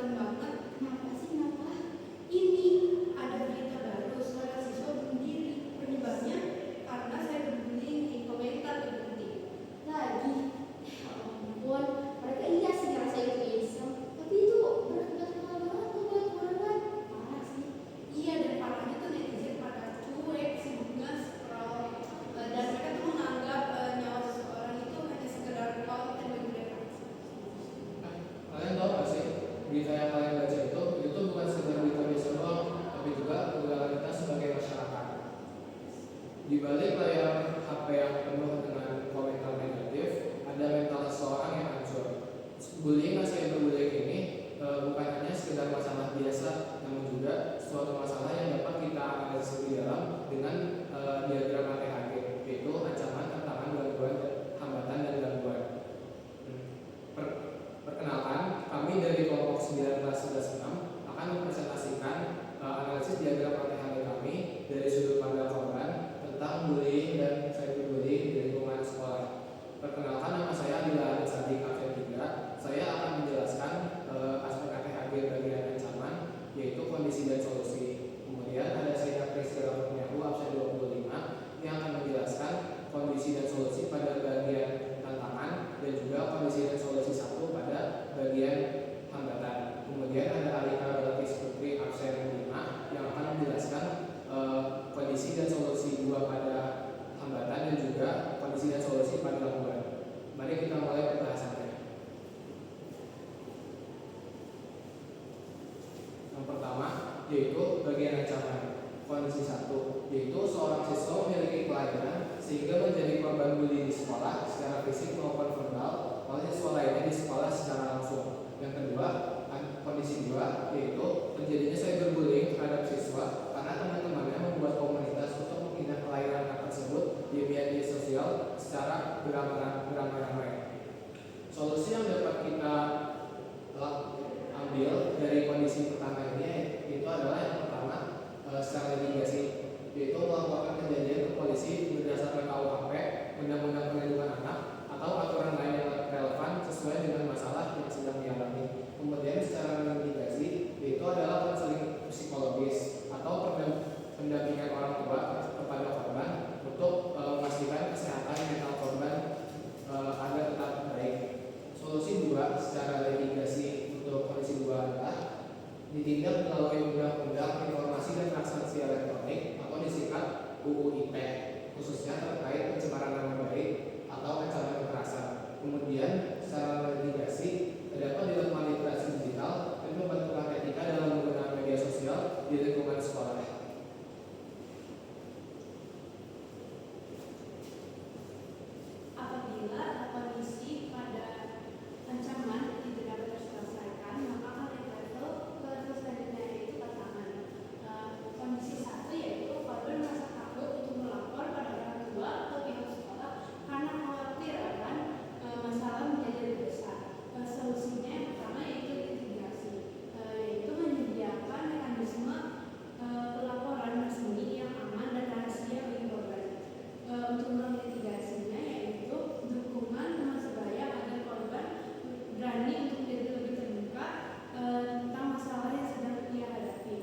serem banget. Kenapa sih, kenapa? Ini ada berita baru, seorang siswa bunuh diri. Penyebabnya karena saya berbullying di komentar berhenti. Lagi, ya ampun, mereka iya sih ngerasa itu iseng, tapi itu berat-berat banget buat orang. Parah sih. Iya, dan parahnya tuh netizen pada cuek, sibuk nge-scroll, dan mereka tuh menganggap nyawa seseorang itu hanya sekedar konten bagi mereka. Kalian tahu gak sih, berita yang kalian baca itu bukan sekedar berita biasa doang, tapi juga pergerakan kita sebagai masyarakat. Di balik layar HP yang penuh dengan komentar negatif, ada mental seseorang yang hancur. Bullying atau cyberbullying ini bukan hanya sekedar masalah biasa, namun juga suatu masalah yang dapat kita analisis lebih dalam dengan diagram ATHG, yaitu ancaman, tantangan, gangguan, hambatan, dan gangguan. Perkenalkan, kami dari kelompok 9 kelas 11 6 akan mempresentasikan analisis diagram ATHG kami dari sudut pandang korban tentang bullying dan cyberbullying di lingkungan sekolah. Perkenalkan, nama saya Adila Sadi Kafe 3. Saya akan menjelaskan aspek ATHG bagian ancaman, yaitu kondisi dan solusi. Kemudian ada saya Priscilla Kurniahu, absen 25, yang akan menjelaskan kondisi dan solusi pada bagian tantangan dan juga kondisi dan solusi 1 pada bagian hambatan. Kemudian ada Alika Balkis Putri, absen 5, yang akan menjelaskan kondisi dan solusi 2 pada hambatan dan juga kondisi dan solusi pada gangguan. Mari kita mulai pembahasannya. Yang pertama yaitu bagian ancaman. Kondisi 1 yaitu seorang siswa memiliki kelainan sehingga menjadi korban bully di sekolah secara fisik maupun verbal oleh siswa lainnya di sekolah secara langsung. Yang kedua, kondisi 2 yaitu terjadinya cyberbullying terhadap siswa karena teman-temannya membuat komunitas untuk menghina kelainan anak tersebut di media sosial secara beramai-ramai. Solusi yang dapat kita ambil dari kondisi pertama ini itu adalah yang pertama, secara mitigasi, yaitu melaporkan kejadian ke polisi berdasarkan KUHP, Undang-Undang Perlindungan Anak, atau aturan lain yang relevan sesuai dengan masalah yang sedang dialami. Kemudian secara mitigasi, yaitu adalah konseling psikologis atau pendampingan orang tua kepada korban untuk memastikan kesehatan mental korban agar tetap baik. Solusi 2 secara mitigasi untuk kondisi 2 adalah ditindak melalui Undang-Undang Informasi dan Transaksi Elektronik atau disingkat UU ITE, khususnya terkait pencemaran nama baik atau ancaman kekerasan. Kemudian secara mitigasi terdapat dilakukan literasi digital dan pembentukan etika dalam menggunakan media sosial di lingkungan sekolah. Apabila kondisi pada ancaman tidak dapat terselesaikan, maka akan level ke level selanjutnya, yaitu tantangan. Kondisi 1 yaitu korban merasa takut untuk melapor pada orang tua atau pihak sekolah karena khawatir akan masalah menjadi lebih besar. Solusinya yang pertama yaitu mitigasi, yaitu menyediakan mekanisme pelaporan resmi yang aman dan rahasia bagi korban. Untuk memitigasinya yaitu dukungan teman sebaya agar korban berani untuk menjadi lebih terbuka tentang masalah yang sedang ia hadapi.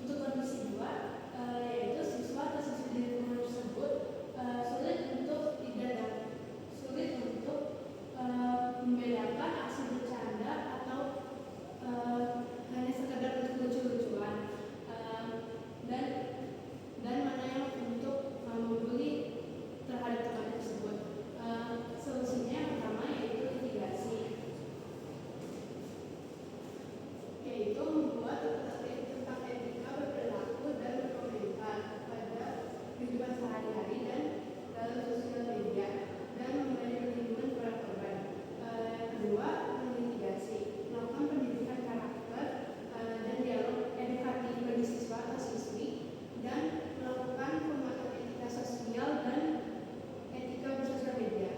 Untuk kondisi 2 yaitu siswa atau siswi di lingkungan tersebut sulit untuk membedakan aksi bercanda atau hanya sekedar untuk lucu-lucuan, dan mana yang untuk membuli terhadap teman tersebut. Solusinya yang pertama yaitu mitigasi, yaitu membuat tentang etika berperilaku dan berkomentar pada kehidupan sehari-hari dan dalam sosial media dan memberi perlindungan kepada korban. Yang kedua, mitigasi, melakukan pendidikan karakter dan dialog edukatif bagi siswa atau siswi dan melakukan penguatan etika sosial dan etika bersosial media.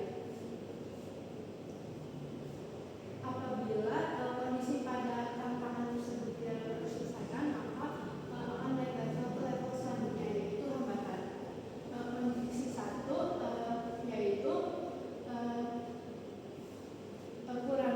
Apabila kondisi pada tantangan tersebut tidak dapat terselesaikan, maka akan naik level ke level selanjutnya, yaitu hambatan. Kondisi 1 yaitu kurang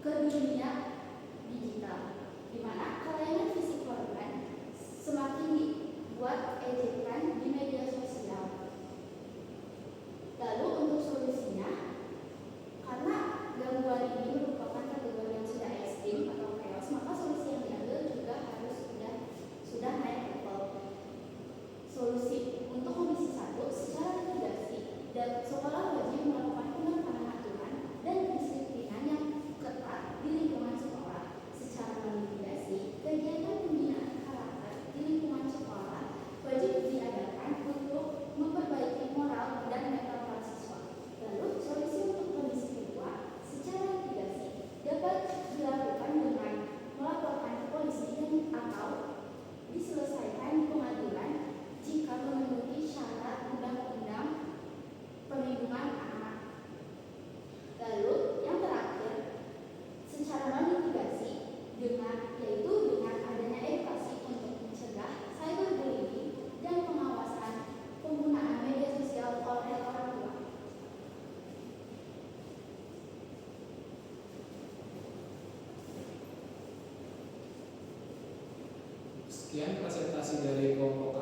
ke dunia digital, di mana kelayanan fisik korban semakin dibuat ejekan di media sosial. Lalu untuk solusinya, karena gangguan ini merupakan kategori yang sudah ekstrim atau chaos, maka solusi yang diambil juga harus sudah naik level. Solusi untuk Komisi 1 secara mitigasi, dan sekolah wajib melakukan penerapan aturan dan disiplinan yang ketat di lingkungan sekolah. Secara mitigasi, kegiatan pembinaan karakter di lingkungan sekolah wajib diadakan untuk memperbaiki moral dan mental para siswa. Lalu solusi untuk Komisi kedua secara mitigasi dapat dilakukan dengan melaporkan ke polisi dan atau diselesaikan di pengadilan jika memenuhi syarat undang-undang perlindungan anak. Lalu yang terakhir, secara non-mitigasi yaitu dengan adanya edukasi untuk mencegah cyberbullying dan pengawasan penggunaan media sosial oleh orang tua. Sekian presentasi dari kelompok